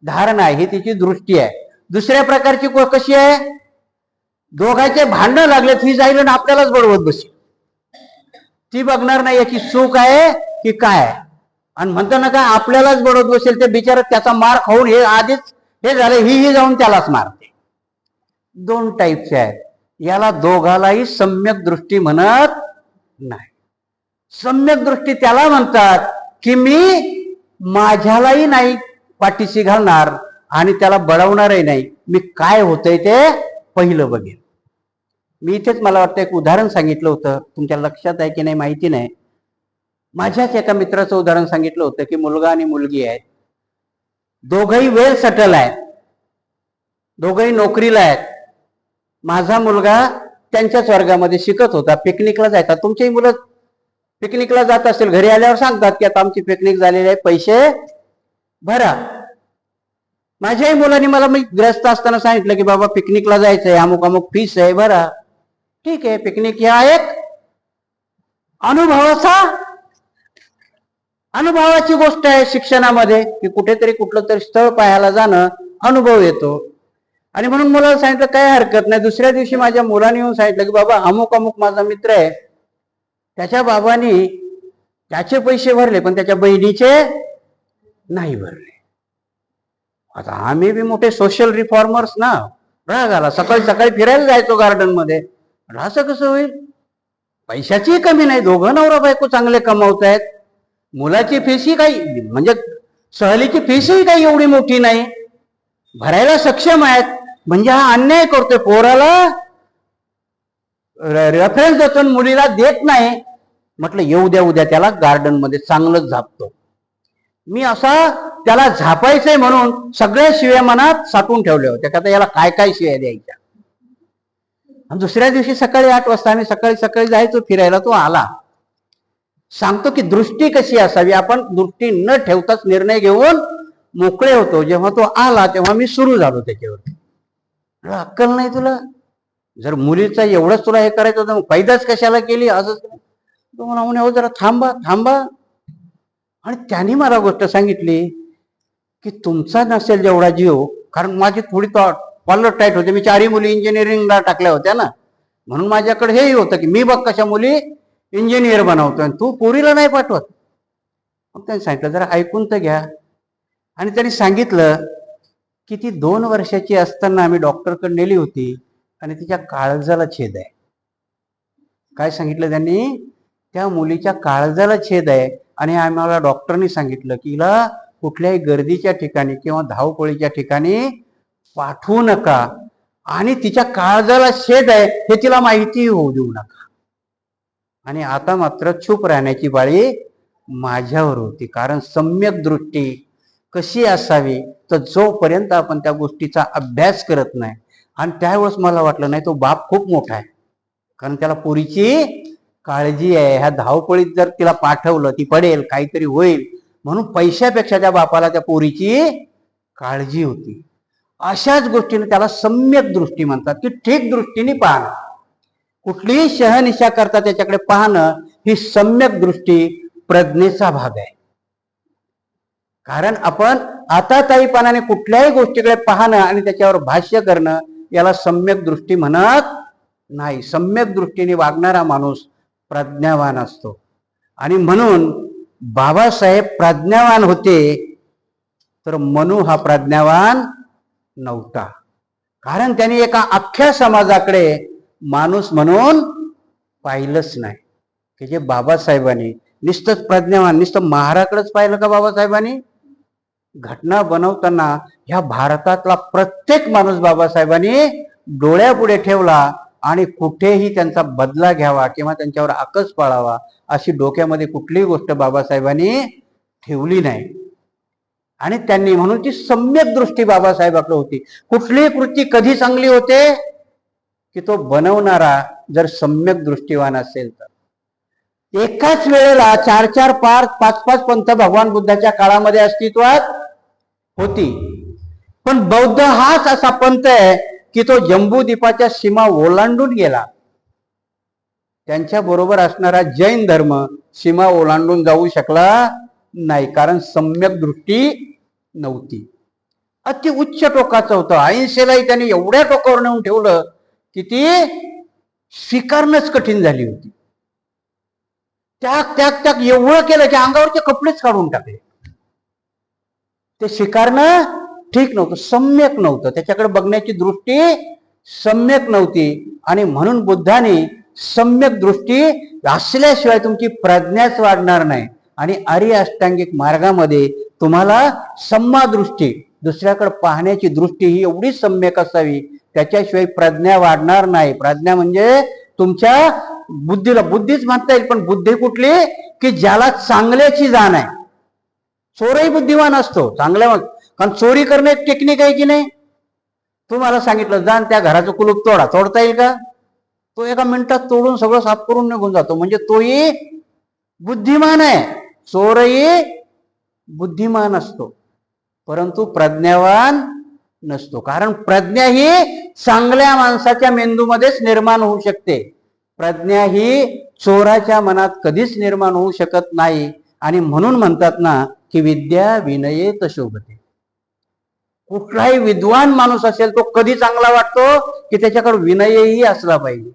धारणा आहे, ही तिची दृष्टी आहे. दुसऱ्या प्रकारची कशी आहे? दोघांचे भांडण लागले ती जाईल आणि आपल्यालाच बडवत बसेल. ती बघणार नाही याची चूक आहे की काय, आणि म्हणताना काय आपल्यालाच बडवत बसेल. ते बिचारा त्याचा मार खाऊन हे आधीच हे झालं, ही जाऊन त्यालाच मारते. 2 टाईपचे आहेत. याला दोघालाही सम्यक दृष्टी म्हणत नाही. सम्यक दृष्टी त्याला म्हणतात की मी माझ्यालाही नाही पाठीशी घालणार आणि त्याला बळवणारही नाही. मी काय होतंय ते पहिलं बघेन. मी इथेच मला वाटतं एक उदाहरण सांगितलं होतं, तुमच्या लक्षात आहे की नाही माहिती नाही. माझ्याच एका मित्राचं उदाहरण सांगितलं होतं की मुलगा आणि मुलगी आहेत, दोघंही वेल सेटल आहेत, दोघंही नोकरीला आहेत. माझा मुलगा त्यांच्याच वर्गामध्ये शिकत होता, पिकनिकला जायचा. तुमचेही मुलं पिकनिकला जात असेल, घरी आल्यावर सांगतात की आता आमची पिकनिक झालेली आहे, पैसे भरा. माझ्याही मुलांनी मला मी ग्रस्त असताना सांगितलं की बाबा पिकनिकला जायचंय, अमुक अमुक फीस आहे भरा. ठीक आहे, पिकनिक हा एक अनुभवाची गोष्ट आहे शिक्षणामध्ये, की कुठेतरी कुठलं तरी स्थळ पाहायला जाणं अनुभव येतो. आणि म्हणून मुलाला सांगितलं काय हरकत नाही. दुसऱ्या दिवशी माझ्या मुलाने येऊन सांगितलं की बाबा अमुक अमुक माझा मित्र आहे, त्याच्या बाबांनी त्याचे पैसे भरले पण त्याच्या बहिणीचे नाही भरले. आता आम्ही बी मोठे सोशल रिफॉर्मर्स ना, राग आला. सकाळी सकाळी फिरायला जायचो गार्डन मध्ये, असं कसं होईल? पैशाची कमी नाही, दोघं नवरा बायको चांगले कमावत आहेत, मुलाची फीसही काही म्हणजे सहलीची फीसही काही एवढी मोठी नाही, भरायला सक्षम आहेत, म्हणजे हा अन्याय करतोय. पोराला रेफरन्स देतो मुलीला देत नाही. म्हटलं येऊ द्या, उद्या त्याला गार्डन मध्ये चांगलंच झापतो. मी असा त्याला झापायचंय म्हणून सगळ्या शिव्या मनात साठवून ठेवल्या होत्या, का याला काय काय शिव्या द्यायच्या. आणि दुसऱ्या दिवशी सकाळी 8 वाजता आम्ही सकाळी जायचो फिरायला. तो आला, सांगतो की दृष्टी कशी असावी. आपण दृष्टी न ठेवताच निर्णय घेऊन मोकळे होतो. जेव्हा तो आला तेव्हा मी सुरू झालो त्याच्यावरती. अक्कल नाही तुला? जर मुलीचा एवढंच तुला हे करायचं होतं मग पैदाच कशाला केली? असं तो म्हणा जरा थांबा थांबा. आणि त्यांनी मला गोष्ट सांगितली की तुमचा नसेल जेवढा जीव, कारण माझी थोडी कॉलर टाईट होते, मी 4ही मुली इंजिनिअरिंगला टाकल्या होत्या ना, म्हणून माझ्याकडे हेही होतं की मी बघ कशा मुली इंजिनियर बनवतोय आणि तू पोरीला नाही पाठवत. मग त्यांनी सांगितलं जरा ऐकून तर घ्या. आणि त्यांनी सांगितलं की ती 2 वर्षाची असताना आम्ही डॉक्टरकडे नेली होती आणि तिच्या काळजाला छेद आहे. काय सांगितलं त्यांनी? त्या मुलीच्या काळजाला छेद आहे आणि आम्हाला डॉक्टरनी सांगितलं की हिला कुठल्याही गर्दीच्या ठिकाणी किंवा धावपळीच्या ठिकाणी पाठवू नका आणि तिच्या काळजाला शेत आहे हे तिला माहिती होऊ देऊ नका. आणि आता मात्र चूप राहण्याची बाळी माझ्यावर होती. कारण सम्यक दृष्टी कशी असावी तर जोपर्यंत आपण त्या गोष्टीचा अभ्यास करत नाही. आणि त्यावेळेस मला वाटलं नाही तो बाप खूप मोठा आहे, कारण त्याला पोरीची काळजी आहे. ह्या धावपळीत जर तिला पाठवलं ती पडेल, काहीतरी होईल, म्हणून पैशापेक्षा त्या बापाला त्या पोरीची काळजी होती. अशाच गोष्टीने त्याला सम्यक दृष्टी म्हणतात की ठीक दृष्टीने पाहणं. कुठलीही शहनिशा करता त्याच्याकडे पाहणं ही सम्यक दृष्टी प्रज्ञेचा भाग आहे. कारण आपण आता ताईपणाने कुठल्याही गोष्टीकडे पाहणं आणि त्याच्यावर भाष्य करणं याला सम्यक दृष्टी म्हणत नाही. सम्यक दृष्टीने वागणारा माणूस प्रज्ञावान असतो. आणि म्हणून बाबासाहेब प्रज्ञावान होते तर मनू हा प्रज्ञावान नव्हता. कारण त्यांनी एका अख्ख्या समाजाकडे माणूस म्हणून पाहिलंच नाही. की जे बाबासाहेबांनी नुसतंच प्रज्ञावान नुसतं महाराकडेच पाहिलं का बाबासाहेबांनी? घटना बनवताना ह्या भारतातला प्रत्येक माणूस बाबासाहेबांनी डोळ्यापुढे ठेवला आणि कुठेही त्यांचा बदला घ्यावा किंवा त्यांच्यावर आकस पाळावा अशी डोक्यामध्ये कुठलीही गोष्ट बाबासाहेबांनी ठेवली नाही. आणि त्यांनी म्हणून ती सम्यक दृष्टी बाबासाहेबाकडे होती. कुठलीही कृती कधी चांगली होते की तो बनवणारा जर सम्यक दृष्टीवान असेल तर. एकाच वेळेला 4-4, 5-5 पंथ भगवान बुद्धाच्या काळामध्ये अस्तित्वात होती. पण बौद्ध हाच असा पंथ आहे की तो जम्बूद्वीपाच्या सीमा ओलांडून गेला. त्यांच्या बरोबर असणारा जैन धर्म सीमा ओलांडून जाऊ शकला नाही, कारण सम्यक दृष्टी नव्हती. अति उच्च टोकाचं होतं. अहिंसेलाही त्यांनी एवढ्या टोकावर नेऊन ठेवलं की ती स्वीकारणंच कठीण झाली होती. त्याग त्याग त्याग एवढं केलं की अंगावरचे कपडेच काढून टाकले. ते स्वीकारणं ठीक नव्हतं, सम्यक नव्हतं. त्याच्याकडे बघण्याची दृष्टी सम्यक नव्हती. आणि म्हणून बुद्धाने सम्यक दृष्टी असल्याशिवाय तुमची प्रज्ञाच वाढणार नाही. आणि आर्य अष्टांगिक मार्गामध्ये तुम्हाला सम्मा दृष्टी, दुसऱ्याकडे पाहण्याची दृष्टी ही एवढी सम्यक असावी, त्याच्याशिवाय प्रज्ञा वाढणार नाही. प्रज्ञा म्हणजे तुमच्या बुद्धीला, बुद्धीच म्हणता येईल, पण बुद्धी कुठली की ज्याला चांगल्याची जाण आहे. चोरही बुद्धिमान असतो चांगल्या, कारण चोरी करणं एक टेक्निक आहे की नाही. तुम्हाला सांगितलं जाण त्या घराचं कुलूप तोडा, तोडता येईल का? तो एका मिनिटात तोडून सगळं साफ करून निघून जातो. म्हणजे तोही बुद्धिमान आहे, चोरही बुद्धिमान असतो, परंतु प्रज्ञावान नसतो. कारण प्रज्ञा ही चांगल्या माणसाच्या मेंदूमध्येच निर्माण होऊ शकते. प्रज्ञा ही चोराच्या मनात कधीच निर्माण होऊ शकत नाही. आणि म्हणून म्हणतात ना की विद्या विनयेत शोभते. कुठलाही विद्वान माणूस असेल तो कधी चांगला वाटतो की त्याच्याकडे विनयही असला पाहिजे.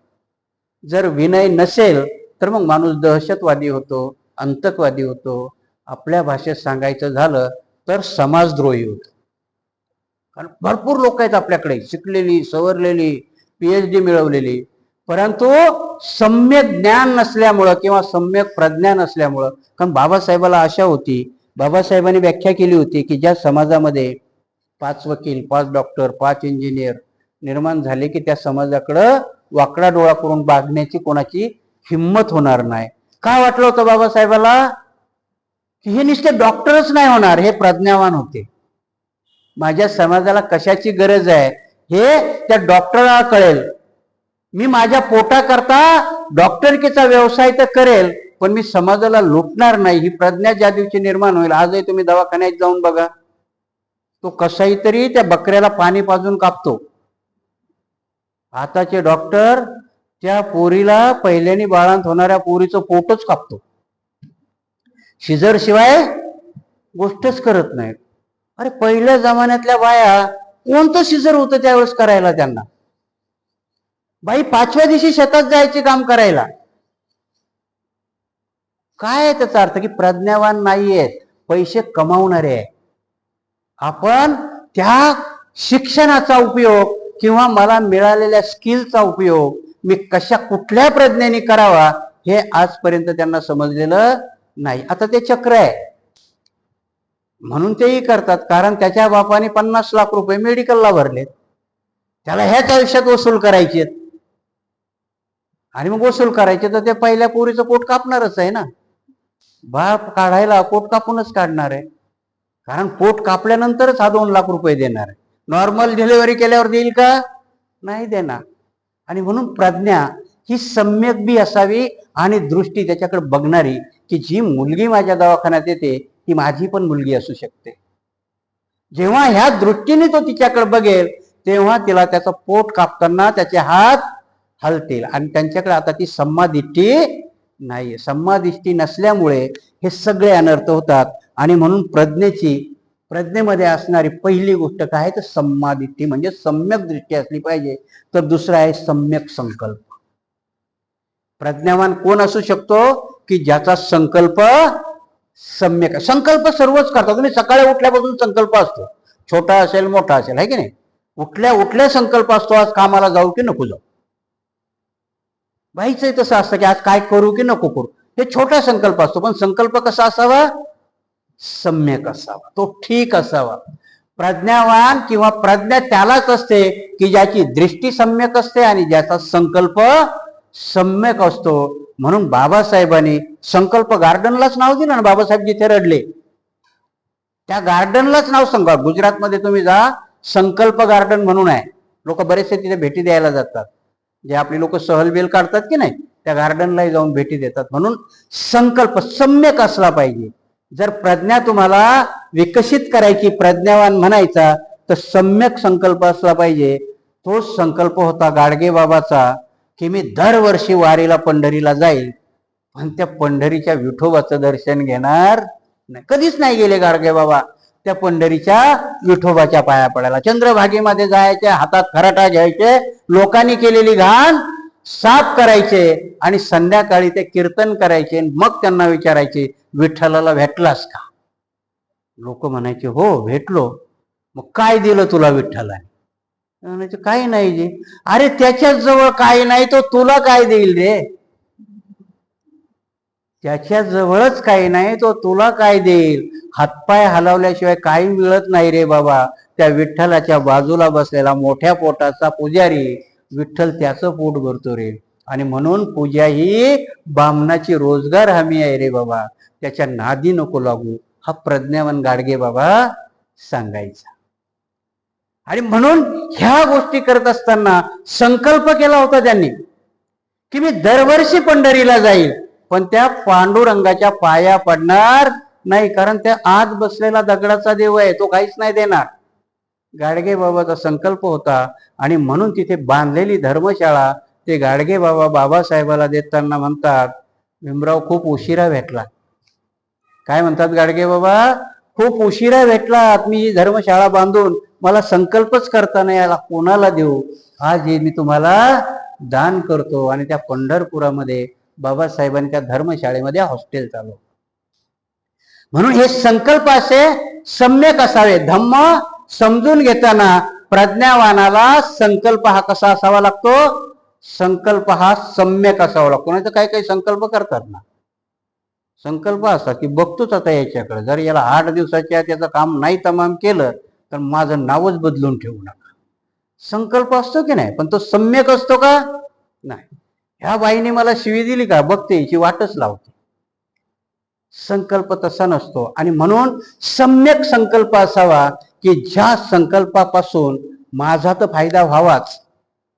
जर विनय नसेल तर मग माणूस दहशतवादी होतो, अंतकवादी होतो. आपल्या भाषेत सांगायचं झालं तर समाजद्रोही होतो. कारण भरपूर लोक आहेत आपल्याकडे शिकलेली, सवरलेली, PhD मिळवलेली, परंतु सम्यक ज्ञान नसल्यामुळं किंवा सम्यक प्रज्ञा नसल्यामुळं. कारण बाबासाहेबाला आशा होती, बाबासाहेबांनी व्याख्या केली होती की ज्या समाजामध्ये 5 वकील, 5 डॉक्टर, 5 इंजिनियर निर्माण झाले की त्या समाजाकडं वाकडा डोळा करून बघण्याची कोणाची हिंमत होणार नाही. काय वाटलं होतं बाबासाहेबाला की हे नुसते डॉक्टरच नाही होणार, हे प्रज्ञावान होते. माझ्या समाजाला कशाची गरज आहे हे त्या डॉक्टरला कळेल. मी माझ्या पोटाकरता डॉक्टरकीचा व्यवसाय तर करेल, पण मी समाजाला लुटणार नाही. ही प्रज्ञा ज्या दिवशी निर्माण होईल, आजही तुम्ही दवाखान्यात जाऊन बघा, तो कसाही तरी त्या बकऱ्याला पाणी पाजून कापतो. आताचे डॉक्टर त्या पोरीला पहिल्यानी बाळांत होणाऱ्या पोरीचं पोटच कापतो, शिजर शिवाय गोष्टच करत नाहीत. अरे पहिल्या जमान्यातल्या बाया कोणतं शिजर होतं त्यावेळेस करायला त्यांना? बाई 5व्या दिवशी शेतात जायचे काम करायला. काय त्याचा अर्थ की प्रज्ञावान नाहीयेत, पैसे कमावणारे आहे. आपण त्या शिक्षणाचा उपयोग किंवा मला मिळालेल्या स्किलचा उपयोग मी कुठल्या प्रज्ञेने करावा हे आजपर्यंत त्यांना समजलेलं नाही. आता ते चक्र आहे म्हणून तेही करतात, कारण त्याच्या बापाने 50 लाख रुपये मेडिकलला भरलेत, त्याला ह्याच आयुष्यात वसूल करायचे आणि मग वसूल करायचे तर ते पहिल्या पोरीचं पोट कापणारच आहे ना. बाप काढायला पोट कापूनच काढणार आहे, कारण पोट कापल्यानंतरच हा 2 लाख रुपये देणार आहे. नॉर्मल डिलिव्हरी केल्यावर देईल का? नाही देणार. आणि म्हणून प्रज्ञा ही सम्यक बी असावी आणि दृष्टी त्याच्याकडे बघणारी, की जी मुलगी माझ्या दवाखान्यात येते ती माझी पण मुलगी असू शकते. जेव्हा ह्या दृष्टीने तो तिच्याकडे बघेल तेव्हा तिला त्याचं पोट कापताना त्याचे हात हलतील. आणि त्यांच्याकडे आता ती सम्मादिष्टी नाही. सम्मादिष्टी नसल्यामुळे हे सगळे अनर्थ होतात. आणि म्हणून प्रज्ञेमध्ये असणारी पहिली गोष्ट काय आहे तर सम्मादिष्टी, म्हणजे सम्यक दृष्टी असली पाहिजे. तर दुसरा आहे सम्यक संकल्प. प्रज्ञावान कोण असू शकतो? की ज्याचा संकल्प सम्यक. संकल्प सर्वच करता. तुम्ही सकाळी उठल्यापासून संकल्प असतो, छोटा असेल मोठा असेल, आहे की नाही. उठल्या संकल्प असतो, आज कामाला जाऊ की नको जाऊ. बाईचंही तसं असतं की आज काय करू की नको करू. हे छोटा संकल्प असतो, पण संकल्प कसा असावा? सम्यक असावा, तो ठीक असावा. प्रज्ञावान किंवा प्रज्ञा त्यालाच असते की ज्याची दृष्टी सम्यक असते आणि ज्याचा संकल्प सम्यक असतो. म्हणून बाबासाहेबांनी संकल्प गार्डनलाच नाव दिलं ना. बाबासाहेब जिथे रडले त्या गार्डनलाच नाव सांगा. गुजरातमध्ये तुम्ही जा, संकल्प गार्डन म्हणून आहे. लोक बरेचसे तिथे भेटी द्यायला जातात. जे आपली लोक सहल बेल काढतात की नाही, त्या गार्डनलाही जाऊन भेटी देतात. म्हणून संकल्प सम्यक असला पाहिजे. जर प्रज्ञा तुम्हाला विकसित करायची, प्रज्ञावान म्हणायचा, तर सम्यक संकल्प असला पाहिजे. तोच संकल्प होता गाडगे बाबाचा, की मी दरवर्षी वारीला पंढरीला जाईल, पण त्या पंढरीच्या विठोबाचं दर्शन घेणार नाही. कधीच नाही गेले गाडगे बाबा त्या पंढरीच्या विठोबाच्या पाया पडायला. चंद्रभागेमध्ये जायचे, हातात खराटा घ्यायचे, लोकांनी केलेली घाण साफ करायचे आणि संध्याकाळी ते कीर्तन करायचे. मग त्यांना विचारायचे, विठ्ठलाला भेटलास का? लोक म्हणायचे हो भेटलो. मग काय दिलं तुला विठ्ठलाने? म्हणायचे काही नाही जी. अरे त्याच्याच जवळ काही नाही, तो तुला काय देईल रे? त्याच्या जवळच काही नाही, तो तुला काय देईल? हातपाय हलवल्याशिवाय काही मिळत नाही रे बाबा. त्या विठ्ठलाच्या बाजूला बसलेला मोठ्या पोटाचा पुजारी, विठ्ठल त्याचं पोट भरतो रे. आणि म्हणून पूजा ही बामणाची रोजगार हमी आहे रे बाबा, त्याच्या नादी नको लागू, हा प्रज्ञावान गाडगे बाबा सांगायचा. आणि म्हणून ह्या गोष्टी करत असताना संकल्प केला होता त्यांनी, की मी दरवर्षी पंढरीला जाईल, पण त्या पांडुरंगाच्या पाया पडणार नाही, कारण त्या आत बसलेला दगडाचा देव आहे, तो काहीच नाही देणार. गाडगे बाबाचा संकल्प होता. आणि म्हणून तिथे बांधलेली धर्मशाळा ते गाडगे बाबा बाबासाहेबाला देताना म्हणतात, भीमराव खूप उशिरा भेटला. काय म्हणतात गाडगे बाबा? खूप उशिरा भेटलात. मी ही धर्मशाळा बांधून मला संकल्पच करता नाही आला, कोणाला देऊ? आज हे मी तुम्हाला दान करतो. आणि त्या पंढरपुरामध्ये बाबासाहेबांनी त्या धर्मशाळेमध्ये हॉस्टेल चालवलं. म्हणून हे संकल्प असे सम्यक असावे. धम्म समजून घेताना प्रज्ञावानाला संकल्प हा कसा असावा लागतो? संकल्प हा सम्यक असावा लागतो. नाही तर काही काही संकल्प करतात ना, संकल्प असा की बघतोच आता याच्याकडे, जर याला 8 दिवसाच्या त्याचं काम नाही तमाम केलं तर माझं नावच बदलून ठेवू नका. संकल्प असतो की नाही, पण तो सम्यक असतो का? नाही. ह्या बाईने मला शिवी दिली का, बघते हिची वाटच लावते. संकल्प तसा नसतो. आणि म्हणून सम्यक संकल्प असावा, की ज्या संकल्पापासून माझा तर फायदा व्हावाच,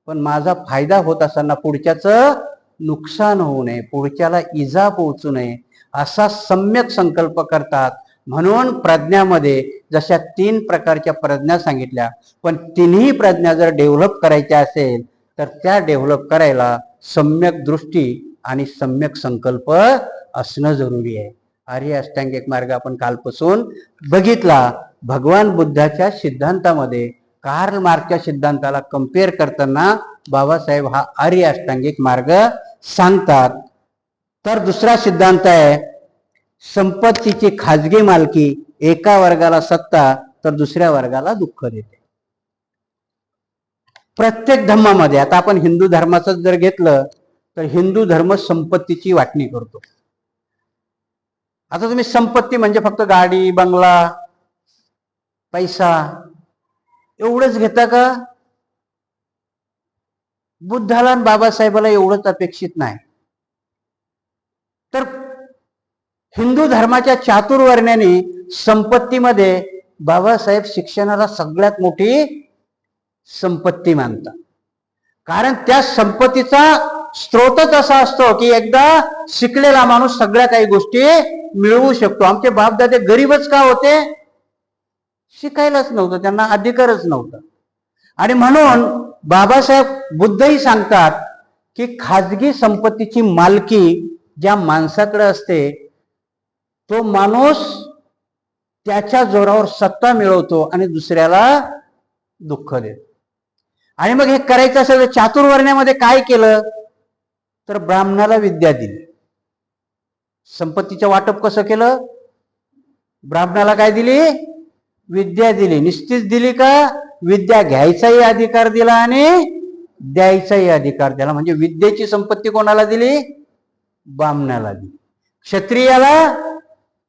पण माझा फायदा होत असताना पुढच्याचं नुकसान होऊ नये, पुढच्याला इजा पोहोचू नये, असा सम्यक संकल्प करतात. म्हणून प्रज्ञामध्ये जशा 3 प्रकारच्या प्रज्ञा सांगितल्या, पण तिन्ही प्रज्ञा जर डेव्हलप करायच्या असेल तर त्या डेव्हलप करायला सम्यक दृष्टी आणि सम्यक संकल्प असणं जरुरी आहे. आर्य अष्टांगिक मार्ग आपण कालपासून बघितला. भगवान बुद्धाच्या सिद्धांतामध्ये कार्ल मार्क्सच्या सिद्धांताला कम्पेअर करताना बाबासाहेब हा आर्य अष्टांगिक मार्ग सांगतात. तर दुसरा सिद्धांत आहे संपत्तीची खाजगी मालकी, एका वर्गाला सत्ता तर दुसऱ्या वर्गाला दुःख देते. प्रत्येक धर्मामध्ये, आता आपण हिंदू धर्माचं जर घेतलं तर हिंदू धर्म संपत्तीची वाटणी करतो. आता तुम्ही संपत्ती म्हणजे फक्त गाडी, बंगला, पैसा एवढंच घेता का? बुद्धाला आणि बाबासाहेबाला एवढंच अपेक्षित नाही. तर हिंदू धर्माच्या चातुर्वर्ण्याने संपत्तीमध्ये बाबासाहेब शिक्षणाला सगळ्यात मोठी संपत्ती मानतात. कारण त्या संपत्तीचा स्रोतच असा असतो की एकदा शिकलेला माणूस सगळ्या काही गोष्टी मिळवू शकतो. आमचे बापदादे गरीबच का होते? शिकायलाच नव्हतं, त्यांना अधिकारच नव्हता. आणि म्हणून बाबासाहेब बुद्धही सांगतात की खाजगी संपत्तीची मालकी ज्या माणसाकडे असते तो माणूस त्याच्या जोरावर सत्ता मिळवतो आणि दुसऱ्याला दुःख देतो. आणि मग हे करायचं असेल तर चातुर्वर्ण्यामध्ये काय केलं? तर ब्राह्मणाला विद्या दिली. संपत्तीचं वाटप कसं केलं? ब्राह्मणाला काय दिली? विद्या दिली. निश्चित दिली का? विद्या घ्यायचाही अधिकार दिला आणि द्यायचाही अधिकार दिला. म्हणजे विद्येची संपत्ती कोणाला दिली? ब्राह्मणाला दिली. क्षत्रियाला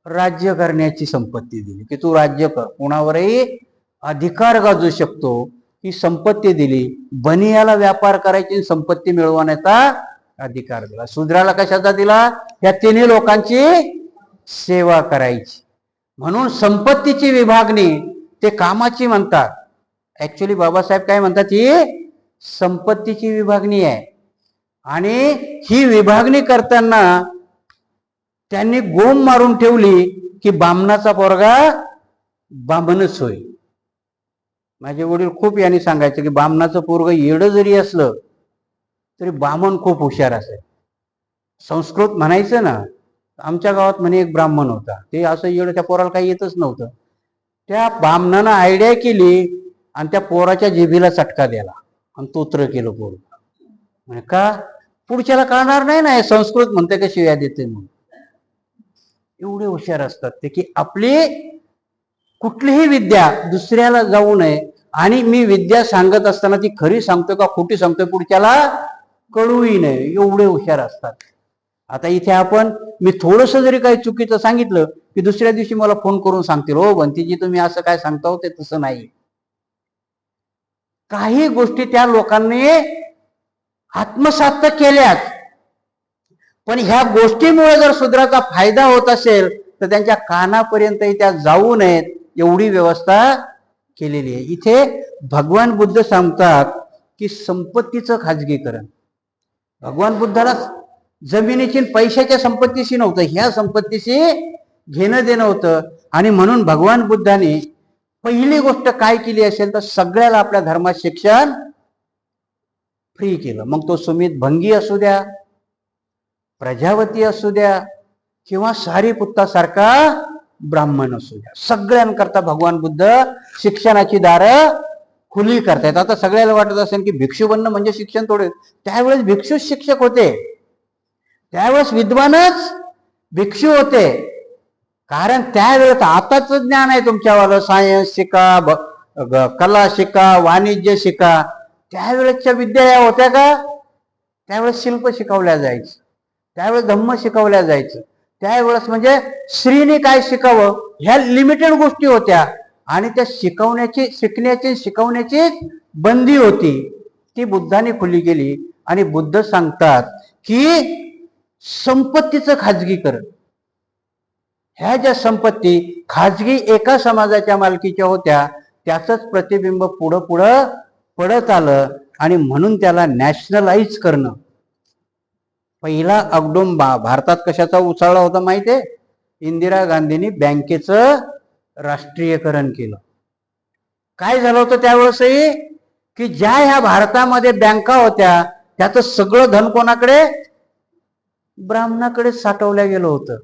राज्य करण्याची संपत्ती दिली की तू राज्य कर, कोणावरही अधिकार गाजू शकतो, ही संपत्ती दिली. बनियाला व्यापार करायची संपत्ती मिळवण्याचा अधिकार दिला. शूद्राला कशाचा दिला? या तिन्ही लोकांची सेवा करायची. म्हणून संपत्तीची विभागणी ते कामाची म्हणतात. ऍक्च्युली बाबासाहेब काय म्हणतात? ही संपत्तीची विभागणी आहे. आणि ही विभागणी करताना त्यांनी गोम मारून ठेवली की बामणाचा पोरगा बामणच होईल. माझे वडील खूप यांनी सांगायचे की बामणाचं पोरग येडं जरी असलं तरी बामण खूप हुशार असेल. संस्कृत म्हणायचं ना, आमच्या गावात म्हणे एक ब्राह्मण होता, ते असं येडं, त्या पोराला काही येतच नव्हतं. त्या बामणानं आयडिया केली आणि त्या पोराच्या जिभीला चटका दिला आणि तोत्र केलं पोर. म्हणजे का? पुढच्याला कळणार नाही ना, संस्कृत म्हणते का शिव्या देते म्हणून. एवढे हुशार असतात ते की आपली कुठलीही विद्या दुसऱ्याला जाऊ नये. आणि मी विद्या सांगत असताना ती खरी सांगतोय का खोटी सांगतोय पुढच्याला कळूही नये, एवढे हुशार असतात. आता इथे आपण, मी थोडस जरी काही चुकीचं सांगितलं की दुसऱ्या दिवशी मला फोन करून सांगतील, हो बंतीजी तुम्ही असं काय सांगता, ते तसं नाही. काही गोष्टी त्या लोकांनी आत्मसात केल्यात, पण ह्या गोष्टीमुळे जर शूद्राचा फायदा होत असेल तर त्यांच्या कानापर्यंतही त्या जाऊ नयेत एवढी व्यवस्था केलेली आहे. इथे भगवान बुद्ध सांगतात की संपत्तीचं खाजगीकरण. भगवान बुद्धाला जमिनीची पैशाच्या संपत्तीशी नव्हतं, ह्या संपत्तीशी घेणं देणं होतं. आणि म्हणून भगवान बुद्धाने पहिली गोष्ट काय केली असेल तर सगळ्याला आपल्या धर्मात शिक्षण फ्री केलं. मग तो सुमित भंगी असू द्या, प्रजावती असू द्या, किंवा सारीपुत्तासारखा ब्राह्मण असू द्या, सगळ्यांकरता भगवान बुद्ध शिक्षणाची दारं खुली करतायत. आता सगळ्याला वाटत असेल की भिक्षू बनणं म्हणजे शिक्षण थोडे. त्यावेळेस भिक्षूच शिक्षक होते, त्यावेळेस विद्वानच भिक्षू होते. कारण त्यावेळेस आताच ज्ञान आहे तुमच्यावालं, सायन्स शिका, कला शिका, वाणिज्य शिका. त्यावेळेसच्या विद्या होत्या का? त्यावेळेस शिल्प शिकवल्या जायचं, त्यावेळेस धम्म शिकवल्या जायचं. त्यावेळेस म्हणजे स्त्रीने काय शिकावं ह्या लिमिटेड गोष्टी होत्या. आणि त्या शिकवण्याची बंदी होती, ती बुद्धाने खुली केली. आणि बुद्ध सांगतात की संपत्तीचं खाजगीकरण. ह्या ज्या संपत्ती खाजगी एका समाजाच्या मालकीच्या होत्या त्याचंच प्रतिबिंब पुढं पुढं पडत आलं. आणि म्हणून त्याला नॅशनलाइज करणं. पहिला अगडोम भारतात कशाचा उचाळला होता माहितीये? इंदिरा गांधींनी बँकेचं राष्ट्रीयकरण केलं. काय झालं होतं त्यावेळेसही की ज्या ह्या भारतामध्ये बँका होत्या त्याचं सगळं धन कोणाकडे? ब्राह्मणाकडे साठवल्या गेलं होतं.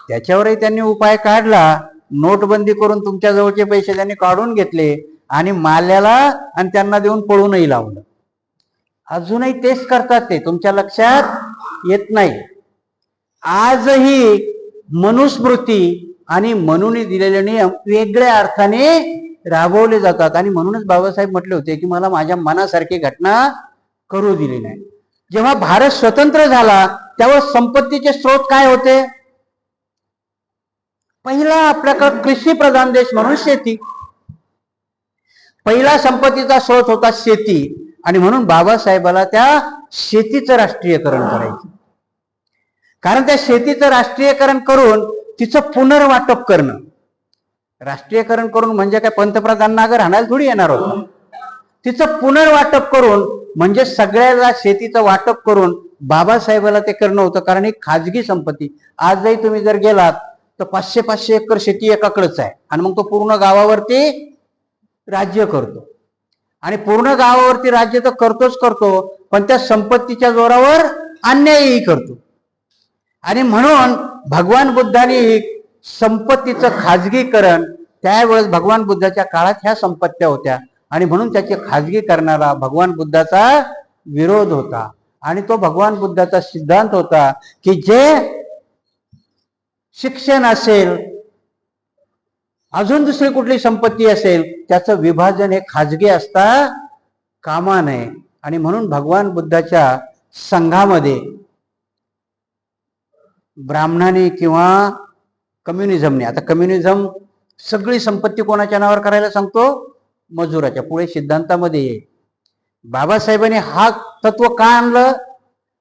त्याच्यावरही त्यांनी उपाय काढला. नोटबंदी करून तुमच्या जवळचे पैसे त्यांनी काढून घेतले आणि माल्याला आणि त्यांना देऊन पळूनही लावलं. अजूनही तेच करतात, ते तुमच्या लक्षात येत नाही. आजही मनुस्मृती आणि म्हणून दिलेले नियम वेगळ्या अर्थाने राबवले जातात. आणि म्हणूनच बाबासाहेब म्हटले होते की मला माझ्या मनासारखी घटना करू दिली नाही. जेव्हा भारत स्वतंत्र झाला तेव्हा संपत्तीचे स्रोत काय होते? पहिला आपल्याकडे कृषी प्रधान देश म्हणून शेती, पहिला संपत्तीचा स्रोत होता शेती, आणि म्हणून बाबासाहेबाला त्या शेतीचं राष्ट्रीयकरण करायचं. कारण त्या शेतीचं राष्ट्रीयकरण करून तिचं पुनर्वाटप करणं, राष्ट्रीयकरण करून म्हणजे काय पंतप्रधान नागर आणायला थोडी येणार होतं, तिचं पुनर्वाटप करून म्हणजे सगळ्याला शेतीचं वाटप करून बाबासाहेबाला ते करणं होतं. कारण ही खाजगी संपत्ती, आजही तुम्ही जर गेलात तर 500-500 एकर शेती एकाकडेच आहे, आणि मग तो पूर्ण गावावरती राज्य करतो, आणि पूर्ण गावावरती राज्य तर करतोच करतो, पण त्या संपत्तीच्या जोरावर अन्यायही करतो. आणि म्हणून भगवान बुद्धांनी संपत्तीचं खाजगीकरण, त्यावेळेस भगवान बुद्धाच्या काळात ह्या संपत्त्या होत्या, आणि म्हणून त्याच्या खाजगीकरणाला भगवान बुद्धाचा विरोध होता. आणि तो भगवान बुद्धाचा सिद्धांत होता की जे शिक्षण असेल, अजून दुसरी कुठली संपत्ती असेल, त्याचं विभाजन हे खाजगी असता कामा नये. आणि म्हणून भगवान बुद्धाच्या संघामध्ये ब्राह्मणाने किंवा कम्युनिझमने, आता कम्युनिझम सगळी संपत्ती कोणाच्या नावावर करायला सांगतो, मजुराच्या. पुढे सिद्धांतामध्ये ये बाबासाहेबांनी हा तत्व का आणलं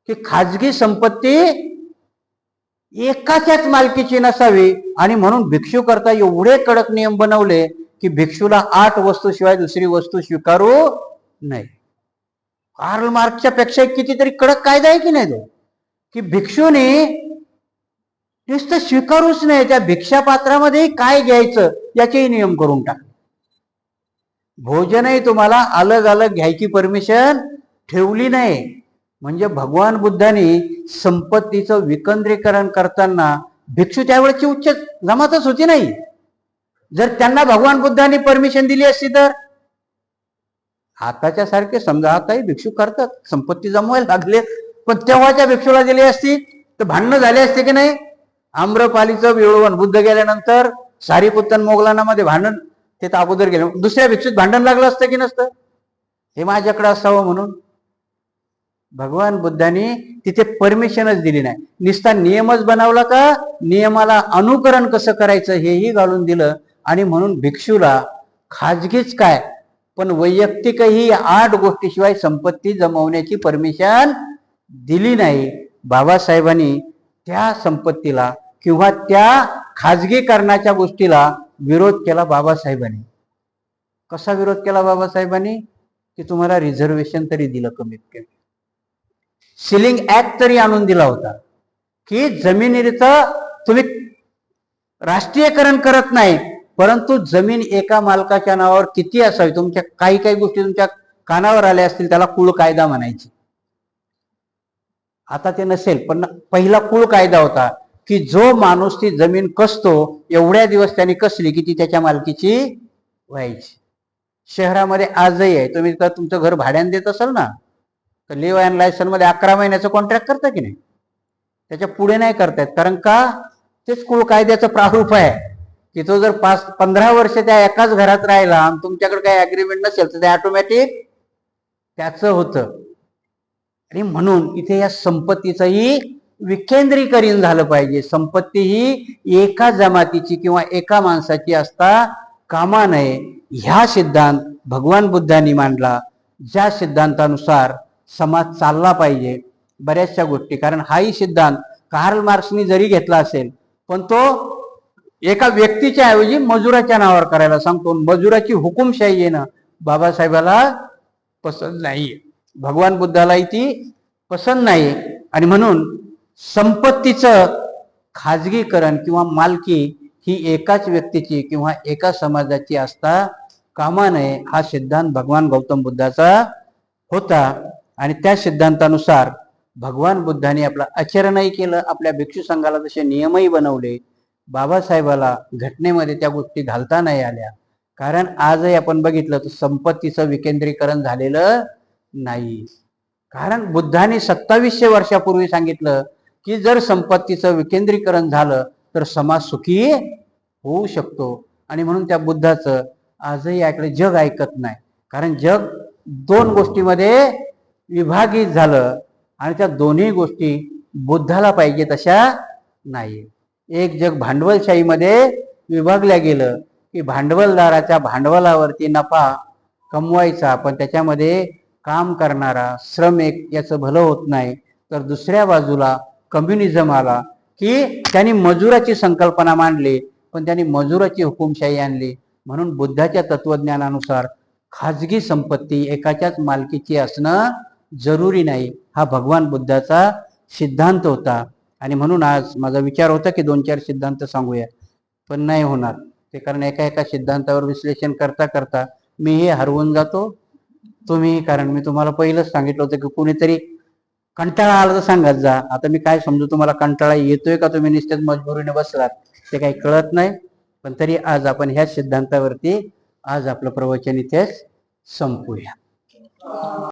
की खाजगी संपत्ती एकाच्याच मालकीची नसावी, आणि म्हणून भिक्षू करता एवढे कडक नियम बनवले की भिक्षूला 8 वस्तूशिवाय दुसरी वस्तू स्वीकारू नाही. कार्ल मार्क्सच्या पेक्षा कितीतरी कडक कायदा आहे की नाही तो, की भिक्षूने नुसतं स्वीकारूच नाही, त्या भिक्षापात्रामध्ये काय घ्यायचं याचेही नियम करून टाकले. भोजनही तुम्हाला अलग अलग घ्यायची परमिशन ठेवली नाही. म्हणजे भगवान बुद्धांनी संपत्तीचं विकेंद्रीकरण करताना भिक्षू त्यावेळेची उच्च जमातच होती नाही. जर त्यांना भगवान बुद्धांनी परमिशन दिली असती तर, आताच्या सारखे समजा आताही भिक्षू करतात, संपत्ती जमवायला लागले, पण तेव्हाच्या भिक्षूला दिली असती तर भांडणं झाले असते की नाही. आम्रपालीचं विळवण बुद्ध गेल्यानंतर सारीपुत्तन मोगलांमध्ये भांडण, ते तर अगोदर गेले, दुसऱ्या भिक्षूत भांडण लागलं असतं की नसतं, हे माझ्याकडे असावं म्हणून भगवान बुद्धांनी तिथे परमिशनच दिली नाही. निस्ता नियमच बनवला का, नियमाला अनुकरण कसं करायचं हेही घालून दिलं. आणि म्हणून भिक्षूला खाजगीच काय पण वैयक्तिकही 8 गोष्टीशिवाय संपत्ती जमवण्याची परमिशन दिली नाही. बाबासाहेबांनी त्या संपत्तीला किंवा त्या खाजगीकरणाच्या गोष्टीला विरोध केला. बाबासाहेबांनी कसा विरोध केला बाबासाहेबांनी, की तुम्हाला रिझर्वेशन तरी दिलं, कमीत कमी सिलिंग ऍक्ट तरी आणून दिला होता, की जमिनीचं तुम्ही राष्ट्रीयकरण करत नाही, परंतु जमीन एका मालकाच्या नावावर किती असावी. तुमच्या काही काही गोष्टी तुमच्या कानावर आल्या असतील, त्याला कुळ कायदा म्हणायची. आता ते नसेल, पण पहिला कुळ कायदा होता की जो माणूस ती जमीन कसतो एवढ्या दिवस त्यांनी कसली की ती त्याच्या मालकीची व्हायची. शहरामध्ये आजही आहे, तुम्ही तर तुमचं घर भाड्याने देत असाल ना, तर लिव्ह अँड लायसन मध्ये 11 महिन्याचं कॉन्ट्रॅक्ट करता की नाही, त्याच्या पुढे नाही करतायत. कारण का, तेच कुळ कायद्याचं प्रारूप आहे की तो जर 15 वर्ष त्या एकाच घरात राहिला आणि तुमच्याकडे काही अग्रीमेंट नसेल तर ते ऑटोमॅटिक त्याचं होतं. आणि म्हणून इथे या संपत्तीचंही विकेंद्रीकरण झालं पाहिजे. संपत्ती ही एका जमातीची किंवा एका माणसाची असता कामा नये. ह्या सिद्धांत भगवान बुद्धांनी मांडला, ज्या सिद्धांतानुसार समाज चालला पाहिजे बऱ्याचशा गोष्टी. कारण हाही सिद्धांत कार्ल मार्क्सनी जरी घेतला असेल, पण तो एका व्यक्तीच्या ऐवजी मजुराच्या नावावर करायला सांगतो. मजुराची हुकुमशाही येणं बाबासाहेबाला पसंत नाहीये, भगवान बुद्धालाही ती पसंत नाही. आणि म्हणून संपत्तीचं खाजगीकरण किंवा मालकी ही एकाच व्यक्तीची किंवा एका समाजाची असता कामा नये, हा सिद्धांत भगवान गौतम बुद्धाचा होता. आणि त्या सिद्धांतानुसार भगवान बुद्धांनी आपलं आचरणही केलं, आपल्या भिक्षू संघाला जसे नियमही बनवले. बाबासाहेबाला घटनेमध्ये त्या गोष्टी घालता नाही आल्या. कारण आजही आपण बघितलं तर संपत्तीचं विकेंद्रीकरण झालेलं नाही. कारण बुद्धांनी 2700 वर्षापूर्वी सांगितलं की जर संपत्तीचं विकेंद्रीकरण झालं तर समाज सुखी होऊ शकतो. आणि म्हणून त्या बुद्धाचं आजही ऐकलं, जग ऐकत नाही. कारण जग 2 गोष्टीमध्ये विभागित झालं आणि त्या दोन्ही गोष्टी बुद्धाला पाहिजे तशा नाही. एक जग भांडवलशाहीमध्ये विभागल्या गेलं की भांडवलदाराच्या भांडवलावरती नफा कमवायचा, पण त्याच्यामध्ये काम करणारा श्रमिक याचं भलं होत नाही. तर दुसऱ्या बाजूला कम्युनिझम आला की त्यांनी मजुराची संकल्पना मांडली, पण त्यांनी मजुराची हुकुमशाही आणली. म्हणून बुद्धाच्या तत्वज्ञानानुसार खाजगी संपत्ती एकाच्याच मालकीची असणं जरुरी नाही, हा भगवान बुद्धाचा सिद्धांत होता. आणि म्हणून आज माझा विचार होता की 2-4 सिद्धांत सांगूया, पण नाही होणार ते, कारण एका एका सिद्धांतावर विश्लेषण करता करता मीही हरवून जातो, तुम्ही. कारण मी तुम्हाला पहिलंच सांगितलं होतं की कोणीतरी कंटाळा आला तर सांगत जा. आता मी काय समजू तुम्हाला कंटाळा येतोय का तुम्ही नुसतेच मजबुरीने बसलात ते काही कळत नाही. पण तरी आज आपण ह्या सिद्धांतावरती आज आपलं प्रवचन इथेच संपूया.